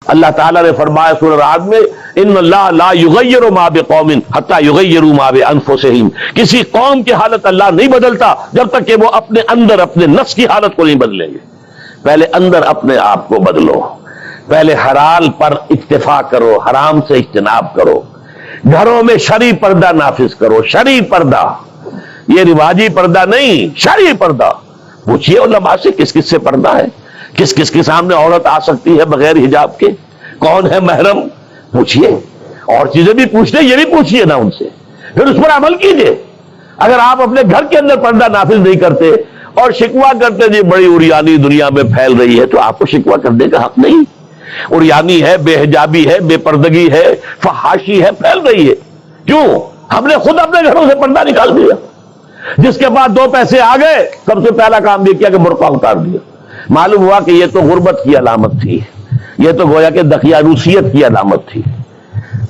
اللہ تعالیٰ نے فرمایا سورہ رعد میں ان اللہ لا یغیر ما بقوم حتی یغیروا ما بانفسہم، کسی قوم کی حالت اللہ نہیں بدلتا جب تک کہ وہ اپنے اندر اپنے نفس کی حالت کو نہیں بدلیں گے۔ پہلے اندر اپنے آپ کو بدلو، پہلے حلال پر اکتفا کرو، حرام سے اجتناب کرو، گھروں میں شرعی پردہ نافذ کرو، شرعی پردہ، یہ رواجی پردہ نہیں، شرعی پردہ۔ پوچھئے علماء سے کس کس سے پردہ ہے، کس کس کے سامنے عورت آ سکتی ہے بغیر حجاب کے، کون ہے محرم، پوچھئے، اور چیزیں بھی پوچھتے یہ بھی پوچھئے نا ان سے، پھر اس پر عمل کیجئے۔ اگر آپ اپنے گھر کے اندر پردہ نافذ نہیں کرتے اور شکوہ کرتے جی بڑی عریانی دنیا میں پھیل رہی ہے، تو آپ کو شکوہ کرنے کا حق نہیں۔ عریانی ہے، بے حجابی ہے، بے پردگی ہے، فحاشی ہے، پھیل رہی ہے، کیوں؟ ہم نے خود اپنے گھروں سے پردہ نکال دیا۔ جس کے بعد دو پیسے آ گئے سب سے پہلا کام یہ کیا کہ برقع اتار دیا۔ معلوم ہوا کہ یہ تو غربت کی علامت تھی، یہ تو گویا کہ دقیانوسیت کی علامت تھی۔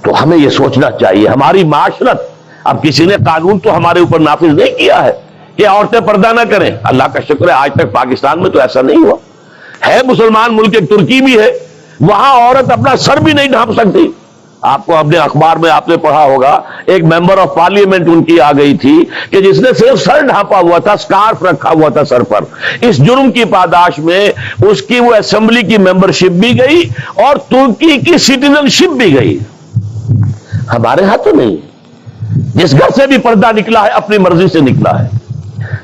تو ہمیں یہ سوچنا چاہیے، ہماری معاشرت، اب کسی نے قانون تو ہمارے اوپر نافذ نہیں کیا ہے کہ عورتیں پردہ نہ کریں، اللہ کا شکر ہے آج تک پاکستان میں تو ایسا نہیں ہوا ہے۔ مسلمان ملک ایک ترکی بھی ہے، وہاں عورت اپنا سر بھی نہیں ڈھانپ سکتی۔ آپ کو اپنے اخبار میں آپ نے پڑھا ہوگا ایک ممبر آف پارلیمنٹ ان کی آ گئی تھی کہ جس نے صرف سر ڈھانپا ہوا تھا، سکارف رکھا ہوا تھا سر پر، اس جرم کی پاداش میں اس کی وہ اسمبلی کی ممبرشپ بھی گئی اور ترکی کی سٹیزن شپ بھی گئی۔ ہمارے ہاں تو نہیں، جس گھر سے بھی پردہ نکلا ہے اپنی مرضی سے نکلا ہے،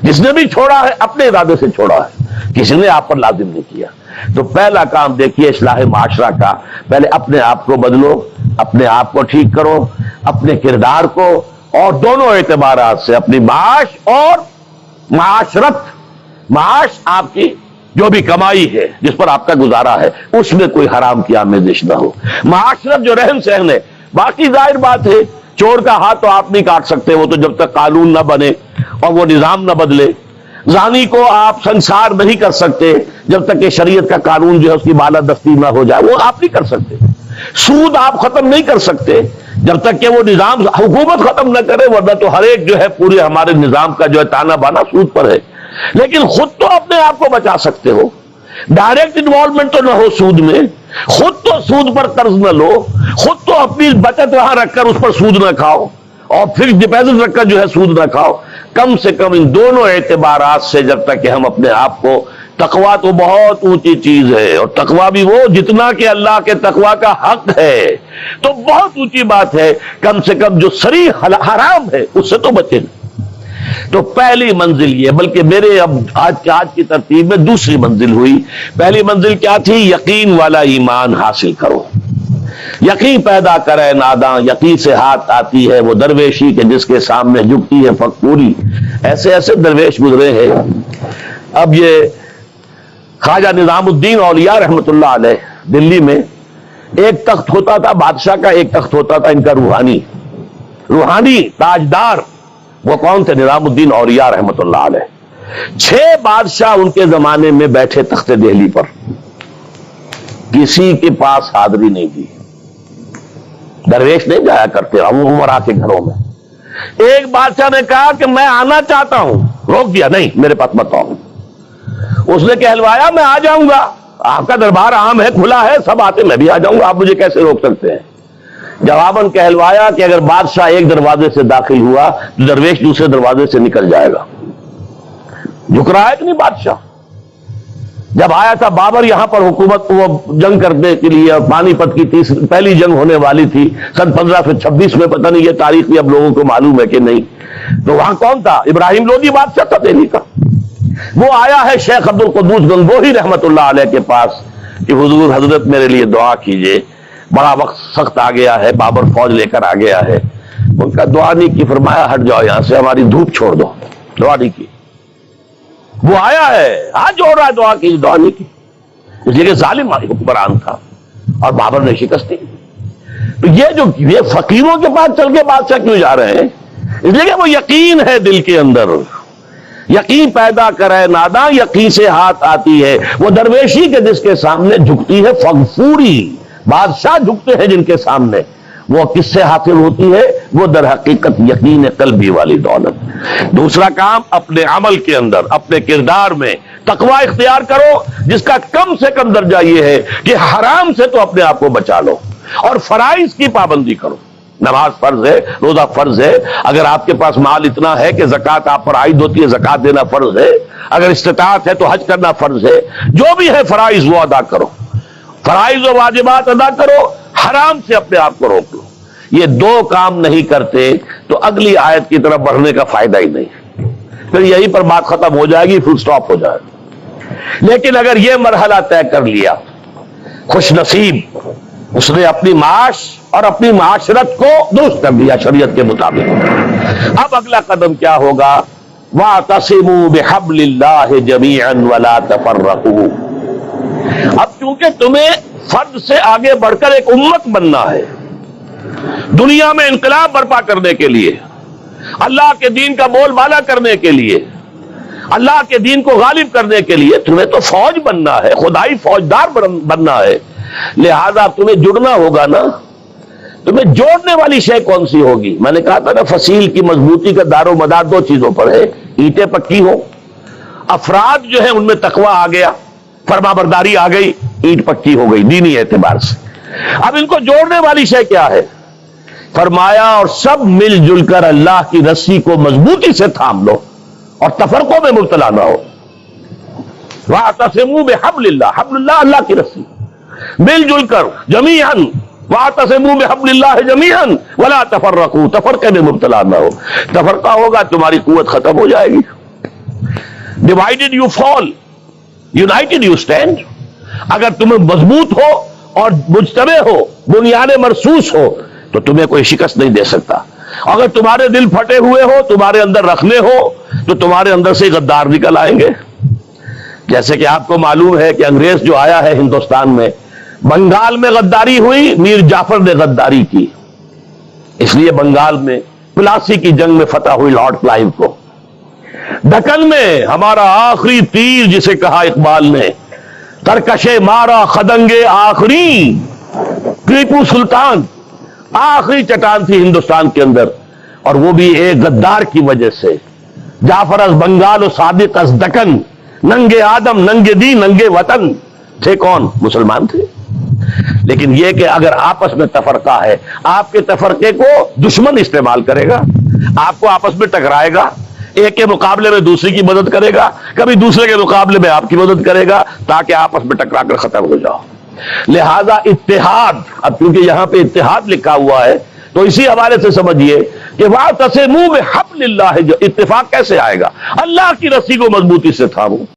جس نے بھی چھوڑا ہے اپنے ارادے سے چھوڑا ہے، کسی نے آپ پر لازم نہیں کیا۔ تو پہلا کام دیکھیے اصلاح معاشرہ کا، پہلے اپنے آپ کو بدلو، اپنے آپ کو ٹھیک کرو، اپنے کردار کو، اور دونوں اعتبارات سے اپنی معاش اور معاشرت، معاش آپ کی جو بھی کمائی ہے جس پر آپ کا گزارا ہے اس میں کوئی حرام کی آمیزش نہ ہو، معاشرت جو رہن سہن ہے، باقی ظاہر بات ہے چور کا ہاتھ تو آپ نہیں کاٹ سکتے، وہ تو جب تک قانون نہ بنے اور وہ نظام نہ بدلے، زانی کو آپ سنسار نہیں کر سکتے جب تک کہ شریعت کا قانون جو ہے اس کی بالادستی نہ ہو جائے، وہ آپ نہیں کر سکتے، سود آپ ختم نہیں کر سکتے جب تک کہ وہ نظام حکومت ختم نہ کرے، ورنہ تو ہر ایک جو ہے پورے ہمارے نظام کا جو ہے تانا بانا سود پر ہے۔ لیکن خود تو اپنے آپ کو بچا سکتے ہو، ڈائریکٹ انوالومنٹ تو نہ ہو سود میں، خود تو سود پر قرض نہ لو، خود تو اپنی بچت وہاں رکھ کر اس پر سود نہ کھاؤ، اور پھر ڈپازٹ رکھ کر جو ہے سود نہ کھاؤ۔ کم سے کم ان دونوں اعتبارات سے جب تک کہ ہم اپنے آپ کو، تقویٰ تو بہت اونچی چیز ہے، اور تقویٰ بھی وہ جتنا کہ اللہ کے تقویٰ کا حق ہے، تو بہت اونچی بات ہے، کم سے کم جو صریح حرام ہے اس سے تو بچیں۔ تو پہلی منزل یہ، بلکہ میرے اب آج کی ترتیب میں دوسری منزل ہوئی۔ پہلی منزل کیا تھی؟ یقین والا ایمان حاصل کرو، یقین پیدا کرے ناداں، یقین سے ہاتھ آتی ہے وہ درویشی کہ جس کے سامنے جھکتی ہے فقوری۔ ایسے ایسے درویش گزرے ہیں۔ اب یہ خواجہ نظام الدین اولیاء رحمت اللہ علیہ دلی میں ایک تخت ہوتا تھا بادشاہ کا، ایک تخت ہوتا تھا ان کا روحانی تاجدار۔ وہ کون تھے؟ نظام الدین اولیاء رحمت اللہ علیہ۔ 6 بادشاہ ان کے زمانے میں بیٹھے تخت دہلی پر، کسی کے پاس حاضری نہیں تھی، درویش نہیں جایا کرتے عمرا کے گھروں میں۔ ایک بادشاہ نے کہا کہ میں آنا چاہتا ہوں، روک دیا، نہیں میرے پاس مت آؤ۔ اس نے کہلوایا میں آ جاؤں گا، آپ کا دربار عام ہے، کھلا ہے، سب آتے، میں بھی آ جاؤں گا، آپ مجھے کیسے روک سکتے ہیں؟ جواباً کہلوایا کہ اگر بادشاہ ایک دروازے سے داخل ہوا تو درویش دوسرے دروازے سے نکل جائے گا۔ جھک رہا ہے کہ نہیں بادشاہ؟ جب آیا تھا بابر یہاں پر حکومت وہ جنگ کرنے کے لیے، پانی پت کی پہلی جنگ ہونے والی تھی سن 1526 میں، پتہ نہیں یہ تاریخ بھی اب لوگوں کو معلوم ہے کہ نہیں، تو وہاں کون تھا؟ ابراہیم لودھی بادشاہ تھا دہلی کا۔ وہ آیا ہے شیخ عبد القدوس گنگوہی رحمت اللہ علیہ کے پاس کہ حضور حضرت میرے لیے دعا کیجئے، بڑا وقت سخت آ گیا ہے، بابر فوج لے کر آ گیا ہے۔ ان کا دعا نہیں کی، فرمایا ہٹ جاؤ یہاں سے، ہماری دھوپ چھوڑ دو، دعا نہیں کی۔ وہ آیا ہے ہاتھ جوڑ رہا ہے، دعا کی، دعا نہیں کی، اس لیے کہ ظالم حکمران تھا اور بابر نے شکست دی۔ تو یہ فقیروں کے پاس چل کے بادشاہ کیوں جا رہے ہیں؟ اس لیے کہ وہ یقین ہے دل کے اندر، یقین پیدا کرے ناداں، یقین سے ہاتھ آتی ہے وہ درویشی کے جس کے سامنے جھکتی ہے فغفوری۔ بادشاہ جھکتے ہیں جن کے سامنے، وہ کس سے حاصل ہوتی ہے؟ وہ در حقیقت یقین قلبی والی دولت۔ دوسرا کام اپنے عمل کے اندر، اپنے کردار میں تقوی اختیار کرو جس کا کم سے کم درجہ یہ ہے کہ حرام سے تو اپنے آپ کو بچا لو اور فرائض کی پابندی کرو. نماز فرض ہے، روزہ فرض ہے، اگر آپ کے پاس مال اتنا ہے کہ زکوٰۃ آپ پر عائد ہوتی ہے زکوٰۃ دینا فرض ہے، اگر استطاعت ہے تو حج کرنا فرض ہے، جو بھی ہے فرائض وہ ادا کرو، فرائض و واجبات ادا کرو، حرام سے اپنے آپ کو روک لو. یہ دو کام نہیں کرتے تو اگلی آیت کی طرف بڑھنے کا فائدہ ہی نہیں، پھر یہیں پر بات ختم ہو جائے گی، فل سٹاپ ہو جائے گا. لیکن اگر یہ مرحلہ طے کر لیا، خوش نصیب اس نے اپنی معاش اور اپنی معاشرت کو درست کر دیا شریعت کے مطابق. اب اگلا قدم کیا ہوگا؟ وَاعْتَصِمُوا بِحَبْلِ اللَّهِ جَمِيعًا وَلَا تَفَرَّقُوا. اب چونکہ تمہیں فرد سے آگے بڑھ کر ایک امت بننا ہے، دنیا میں انقلاب برپا کرنے کے لیے، اللہ کے دین کا بول بالا کرنے کے لیے، اللہ کے دین کو غالب کرنے کے لیے تمہیں تو فوج بننا ہے، خدائی فوجدار بننا ہے. لہذا تمہیں جڑنا ہوگا نا. تمہیں جوڑنے والی شے کون سی ہوگی؟ میں نے کہا تھا نا فصیل کی مضبوطی کا دار و مدار دو چیزوں پر ہے، اینٹیں پکی ہو، افراد جو ہیں ان میں تقوی آ گیا، فرما برداری آ گئی، اینٹ پکی ہو گئی دینی اعتبار سے. اب ان کو جوڑنے والی شے کیا ہے؟ فرمایا اور سب مل جل کر اللہ کی رسی کو مضبوطی سے تھام لو اور تفرقوں میں مبتلا نہ ہو. وَاعْتَصِمُوا بِحَبْلِ اللَّهِ، حبل اللہ اللہ کی رسی، مل جل کر جمیعاً. وَاعْتَصِمُوا بِحَبْلِ اللَّهِ جَمِيعًا وَلَا تَفَرَّقُوا، تفرقے میں مبتلا نہ ہو. تفرقہ ہوگا تمہاری قوت ختم ہو جائے گی. Divided you fall, United you stand. اگر تمہیں مضبوط ہو اور مجتمع ہو، بنیاد مرصوص ہو، تو تمہیں کوئی شکست نہیں دے سکتا. اگر تمہارے دل پھٹے ہوئے ہو، تمہارے اندر رکھنے ہو، تو تمہارے اندر سے غدار نکل آئیں گے. جیسے کہ آپ کو معلوم ہے کہ انگریز جو آیا ہے ہندوستان میں، بنگال میں غداری ہوئی، میر جعفر نے غداری کی، اس لیے بنگال میں پلاسی کی جنگ میں فتح ہوئی لارڈ کلائیو کو. دکن میں ہمارا آخری تیر جسے کہا اقبال نے، ترکشے مارا خدنگے آخری، ٹیپو سلطان آخری چٹان تھی ہندوستان کے اندر، اور وہ بھی ایک غدار کی وجہ سے. جعفر از بنگال و صادق از دکن، ننگے آدم ننگے دی ننگے وطن. تھے کون؟ مسلمان تھے. لیکن یہ کہ اگر آپس میں تفرقہ ہے، آپ کے تفرقے کو دشمن استعمال کرے گا، آپ کو آپس میں ٹکرائے گا، ایک کے مقابلے میں دوسرے کی مدد کرے گا، کبھی دوسرے کے مقابلے میں آپ کی مدد کرے گا، تاکہ آپس میں ٹکرا کر ختم ہو جاؤ. لہذا اتحاد، اب کیونکہ یہاں پہ اتحاد لکھا ہوا ہے تو اسی حوالے سے سمجھیے کہ وَاعْتَصِمُوا بِحَبْلِ اللَّهِ، جو اتفاق کیسے آئے گا؟ اللہ کی رسی کو مضبوطی سے تھامو.